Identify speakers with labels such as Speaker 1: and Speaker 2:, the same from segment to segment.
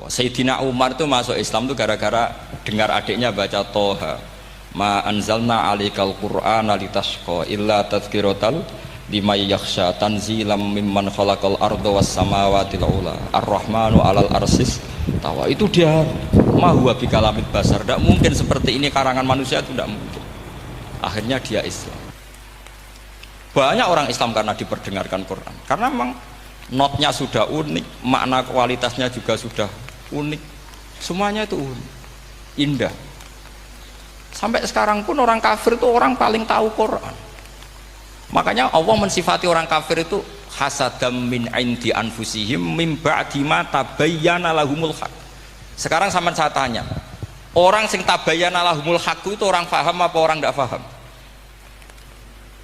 Speaker 1: Sayyidina Umar itu masuk Islam itu gara-gara dengar adiknya baca Toha, ma anzalna alikal qur'ana litasqa illa tadhkiratal liman yakhsha tanzilam mimman khalaqal arda was samawati ula ar-rahmanu alal arsis tawa. Itu dia ma huwa bikalamid basar, tidak mungkin seperti ini karangan manusia, itu tidak mungkin. Akhirnya dia Islam. Banyak orang Islam karena diperdengarkan Quran, karena memang notnya sudah unik, makna kualitasnya juga sudah unik, semuanya itu unik, indah. Sampai sekarang pun orang kafir itu orang paling tahu Quran. Makanya Allah mensifati orang kafir itu hasadam min indi anfusihim mim ba'di ma tabayyana lahumul haq. Sekarang sama saya tanya, orang sing tabayyana lahumul haq itu orang paham apa orang tidak paham?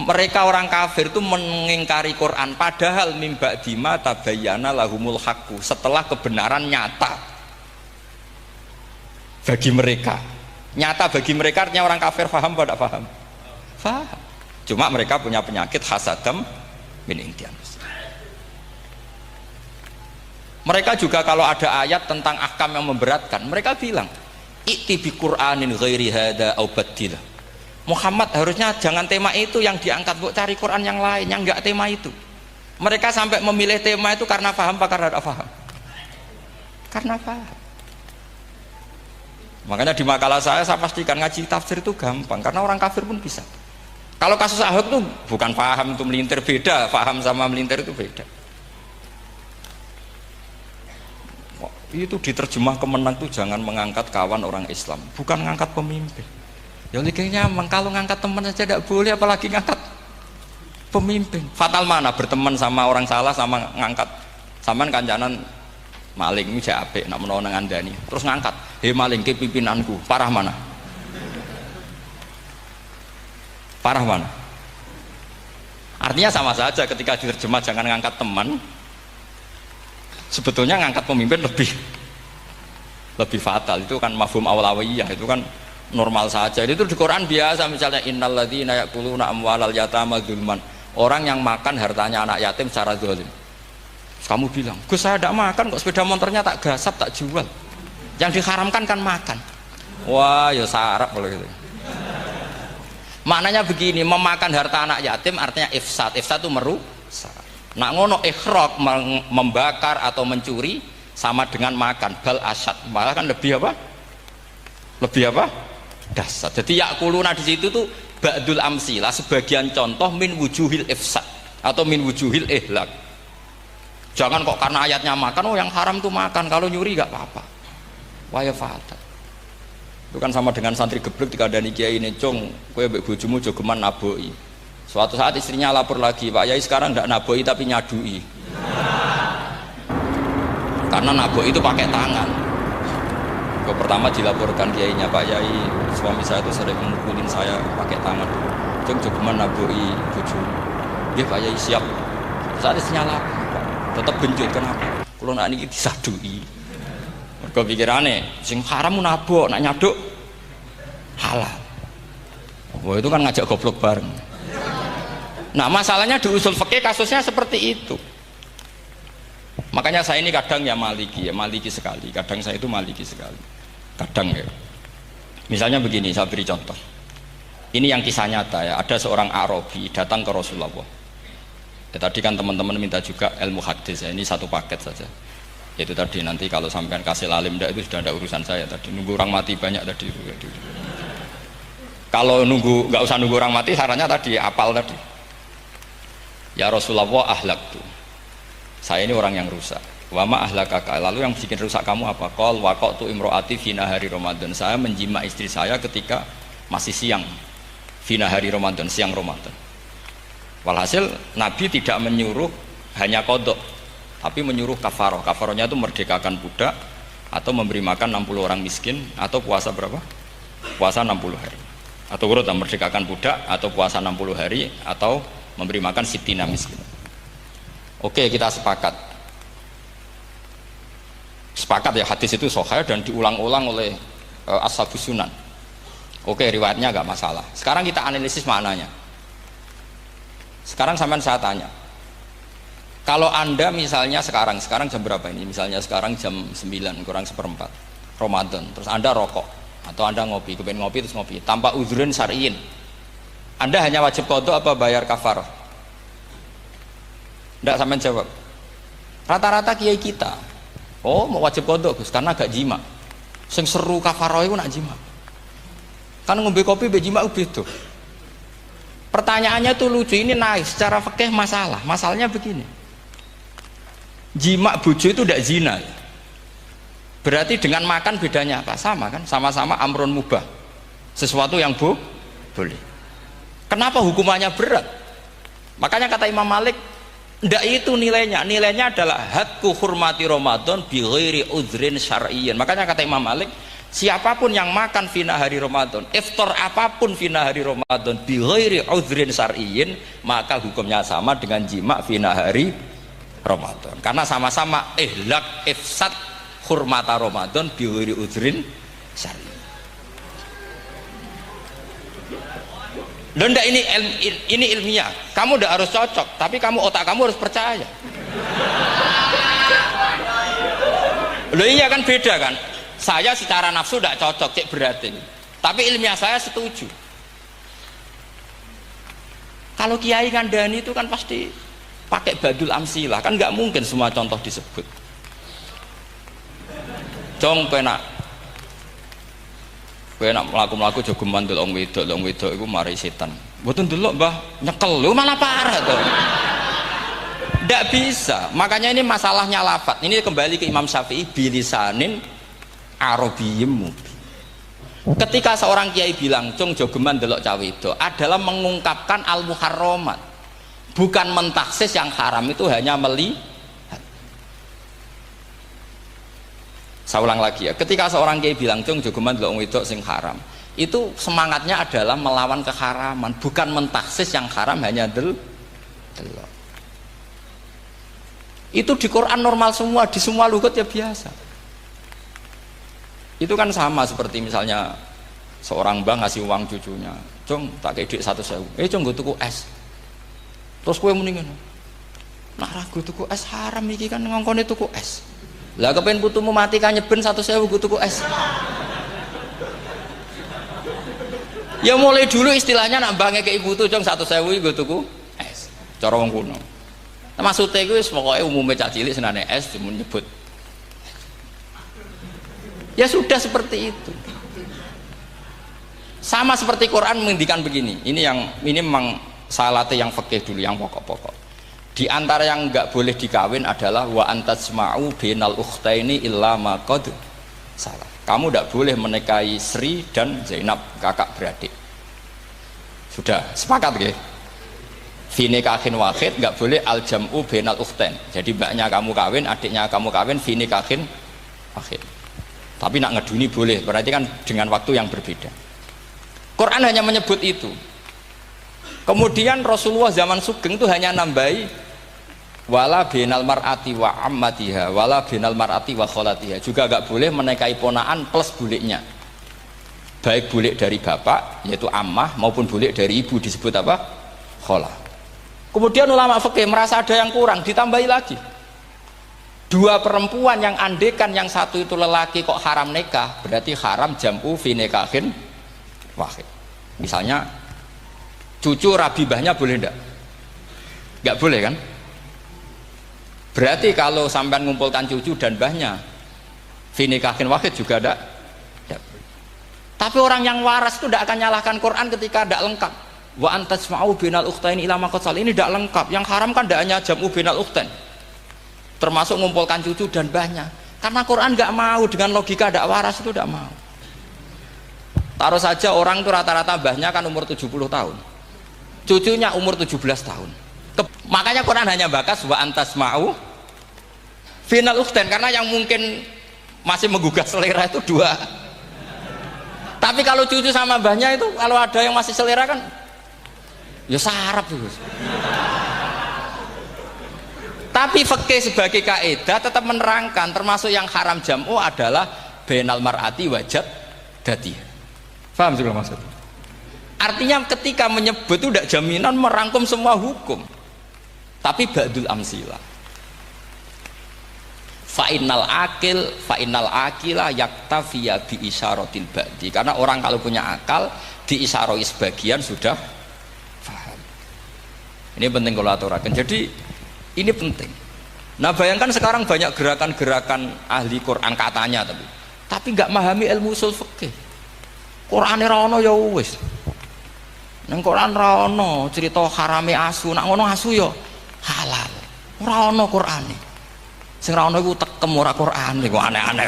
Speaker 1: Mereka orang kafir itu mengingkari Quran, padahal mim ba'di ma tabayyana lahumul haq, setelah kebenaran nyata bagi mereka. Nyata bagi mereka artinya orang kafir paham atau tidak paham? Paham. Cuma mereka punya penyakit hasadam min intian. Mereka juga kalau ada ayat tentang ahkam yang memberatkan, mereka bilang i'ti bi Qur'anin ghairi hada au badil. Muhammad harusnya jangan tema itu yang diangkat, bu cari Quran yang lain yang enggak tema itu. Mereka sampai memilih tema itu karena paham apa karena tidak paham? Karena paham. Makanya di makalah saya pastikan ngaji tafsir itu gampang, karena orang kafir pun bisa. Kalau kasus Ahok itu bukan paham itu melintir, beda, paham sama melintir itu beda. Itu diterjemah kemenang itu jangan mengangkat kawan orang Islam, bukan mengangkat pemimpin. Ya likinya kalau ngangkat teman saja tidak boleh, apalagi ngangkat pemimpin. Fatal mana berteman sama orang salah sama ngangkat. Saman kancanan maling ini apik nak menawa nang andani terus ngangkat, "Hei maling ke pimpinanku." Parah mana? Parah mana? Artinya sama saja ketika diterjemah jangan ngangkat teman, sebetulnya ngangkat pemimpin lebih fatal. Itu kan mafhum awlawiyah, itu kan normal saja. Itu di Quran biasa, misalnya innalladzina ya'kuluna amwalal yatama dzulman, orang yang makan hartanya anak yatim secara zalim. Kamu bilang, "Gus saya tidak makan kok, sepeda motornya tak gasap, tak jual." Yang diharamkan kan makan. Wah ya sarap kalau gitu. Maknanya begini, memakan harta anak yatim artinya ifsad. Ifsad itu merusak. Nak ngono ikhraq, membakar atau mencuri sama dengan makan, bal asyad, malah kan lebih apa? Lebih apa? Dasar. Jadi yakuluna di situ tuh ba'dul amsilah, sebagian contoh min wujuhil ifsad atau min wujuhil ihlak. Jangan kok karena ayatnya makan, oh yang haram tuh makan, kalau nyuri gak apa-apa. Wah ya fatal. Itu kan sama dengan santri geblek ketika ada kiai ini, "Cong, kowe mbek bojomu jogeman naboi." Suatu saat istrinya lapor lagi, "Pak Yai sekarang tidak naboi tapi nyadui." Karena naboi itu pakai tangan. Kok pertama dilaporkan kiainya, "Pak Yai, suami saya itu sering memukulin saya pakai tangan. Cong jogeman naboi bojomu." "Nggih Pak Yai, siap." Saat istrinya lapor, tetap benjut, kenapa? Kalau nak ini disadui. Mergo pikirane sing haram nabok, nak nyaduk halal. Wah itu kan ngajak goblok bareng. Nah masalahnya di usul fikih kasusnya seperti itu. Makanya saya ini kadang ya maliki sekali. Kadang saya itu maliki sekali. Kadang ya. Misalnya begini, saya beri contoh. Ini yang kisah nyata ya. Ada seorang Arabi datang ke Rasulullah. Ya, tadi kan teman-teman minta juga ilmu hadis ya. Ini satu paket saja. Itu tadi nanti kalau sampean kasih lalim itu sudah ada urusan saya tadi. Nunggu orang mati banyak tadi. Kalau nggak usah nunggu orang mati, sarannya tadi apal tadi. Ya Rasulullah ahlak tuh. Saya ini orang yang rusak. Wama ahlakaka. Lalu yang bikin rusak kamu apa? Qol waqatu imroati fina hari Ramadan. Saya menjima istri saya ketika masih siang. Fina hari Ramadan, siang Ramadan. Walhasil Nabi tidak menyuruh hanya kodok, tapi menyuruh kafaroh. Kafarohnya itu merdekakan budak atau memberi makan 60 orang miskin atau puasa berapa? Puasa 60 hari. Atau urut merdekakan budak atau puasa 60 hari atau memberi makan sitina miskin. Oke, kita sepakat. Sepakat ya, hadis itu sahih dan diulang-ulang oleh Ashabus Sunan. Oke, riwayatnya agak masalah. Sekarang kita analisis maknanya. Sekarang sampean saya tanya, Kalau Anda misalnya sekarang jam berapa ini? Misalnya sekarang jam 9 kurang seperempat Ramadan, terus Anda rokok atau Anda ngopi, kepengen ngopi terus ngopi tanpa udhurun syar'iyin, Anda hanya wajib qadha apa bayar kafarah? Tidak sampean jawab. Rata-rata kiai kita, oh mau wajib qadha Gus karena gak jima. Sing seru kafarah itu nak jima. Kan ngombe kopi be jima beda. Pertanyaannya tuh lucu, ini naik secara fikih masalahnya begini. Jima bojo itu tidak zina. Berarti dengan makan bedanya apa? Sama kan? Sama-sama amrun mubah. Sesuatu yang boleh. Kenapa hukumannya berat? Makanya kata Imam Malik, ndak itu nilainya. Nilainya adalah hadku hurmati Ramadan bi ghairi udhrin syar'iyyin. Makanya kata Imam Malik, siapapun yang makan fina hari Ramadan, iftar apapun fina hari Ramadan bi ghairi udhrin syar'iyyin, maka hukumnya sama dengan jima fina hari Ramadan. Karena sama-sama ihlak ifsad hurmata Ramadan bi ghairi udhrin syar'iyyin. Loh, ini ilmiah. Kamu udah harus cocok, tapi otak kamu harus percaya. Loh iya kan beda kan? Saya secara nafsu tidak cocok, cek berarti. Tapi ilmiah saya setuju. Kalau Kiai Kandani itu kan pasti pakai badul amsilah, kan nggak mungkin semua contoh disebut. Cong penak melaku-melaku jogeman delok wedok iku mari setan. Mboten delok Mbah, nyekel lho malah parah to. Ndak bisa. Makanya ini masalahnya lafaz. Ini kembali ke Imam Syafi'i bilisanin arabiyyim mubin. Ketika seorang kiai bilang, "Cung jogeman delok cah wedok," adalah mengungkapkan al-muharramat. Bukan mentaksis yang haram itu hanya melihat. Saya ulang lagi ya, ketika seorang kiai bilang cung jogeman delok wedok sing haram, itu semangatnya adalah melawan keharaman, bukan mentaksis yang haram hanya delok. Itu di Quran normal semua, di semua lugat ya biasa. Itu kan sama seperti misalnya seorang mbah ngasih uang cucunya, cung tak kayak duit 100.000, cung gue tuku es. Terus kue mendingan, nah ragu tuku es haram iki kan ngongkone tuku es. Lah kepen putumu mati kan nyeben 100.000 gue tuku es. Ya mulai dulu istilahnya nak bange ke ibu tuh cung 100.000 gue tuku es. Cara wong kuno. Maksudnya gue pokoknya umumnya cak cilik senane es cuma nyebut. Ya sudah seperti itu. Sama seperti Quran menghentikan begini. Ini memang salate yang fikih dulu, yang pokok-pokok. Di antara yang nggak boleh dikawin adalah wa antasma'u bainal ukhtaini illa ma qad salah. Kamu tidak boleh menikahi Sri dan Zainab, kakak beradik. Sudah sepakat nggih? Fi nikahin wahid nggak boleh al jam'u bainal ukhtain. Jadi mbaknya kamu kawin, adiknya kamu kawin fi nikahin wahid. Tapi nak ngeduni boleh, berarti kan dengan waktu yang berbeda. Quran hanya menyebut itu. Kemudian Rasulullah zaman Sugeng itu hanya nambahi wala binal mar'ati wa ammatiha wala binal mar'ati wa kholatiha, juga gak boleh menikahi ponaan plus buliknya, baik bulik dari bapak yaitu ammah maupun bulik dari ibu disebut apa? Kholah. Kemudian ulama fikih merasa ada yang kurang, ditambahi lagi dua perempuan yang andekan yang satu itu lelaki kok haram nikah, berarti haram jam'u fi nikahin wahid. Misalnya cucu rabibahnya boleh enggak? Enggak boleh kan? Berarti kalau sampai ngumpulkan cucu dan mbahnya fi nikahin wahid juga enggak. Tapi orang yang waras itu tidak akan nyalahkan Quran ketika tidak lengkap. Wa antasma'u bainal ukhtaini ila ma qad sal, ini tidak lengkap. Yang haram kan tidak hanya jam'u bainal ukhtain, termasuk ngumpulkan cucu dan mbahnya. Karena Quran nggak mau dengan logika tidak waras, itu tidak mau. Taruh saja orang itu rata-rata mbahnya kan umur 70 tahun, cucunya umur 17 tahun. Makanya Quran hanya bakas wa antasma'u final ukhtain, karena yang mungkin masih menggugah selera itu dua. Tapi kalau cucu sama mbahnya itu, kalau ada yang masih selera kan ya sarap itu. Tapi fikih sebagai kaidah tetap menerangkan termasuk yang haram jam'u adalah bainal mar'ati wajad dati. Paham juga maksud? Artinya ketika menyebut itu tidak jaminan merangkum semua hukum, tapi ba'dul amsilah. fa innal akila yaktafiya bi isyaratil ba'di, karena orang kalau punya akal diisyarai sebagian sudah paham. Ini penting kalau aturakan. Jadi ini penting. Nah bayangkan sekarang banyak gerakan-gerakan ahli Quran katanya, tapi nggak memahami ilmu usul fikih. Qur'ane ra ono ya wis. Nang Quran ra ono cerita harame asu, nak ngono asu ya halal. Ora ono Qur'ane. Sing ra ono iku tekem ora Qur'ane, kok aneh-aneh.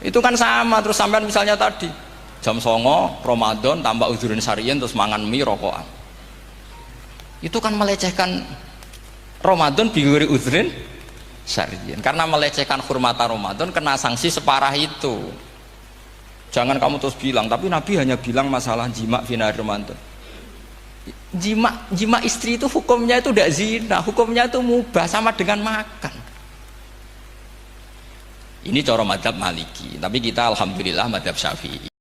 Speaker 1: Itu kan sama, terus sampean misalnya tadi jam 09.00 Ramadan tambah uzurin syariyin terus mangan mie rokokan. Itu kan melecehkan Ramadan biguri uzurin syariyin, karena melecehkan hurmata Ramadan kena sanksi separah itu. Jangan kamu terus bilang, tapi Nabi hanya bilang masalah jima fi nahar Ramadan. Jima istri itu hukumnya itu tidak zina, hukumnya itu mubah sama dengan makan. Ini cara mazhab Maliki, tapi kita alhamdulillah mazhab Syafi'i.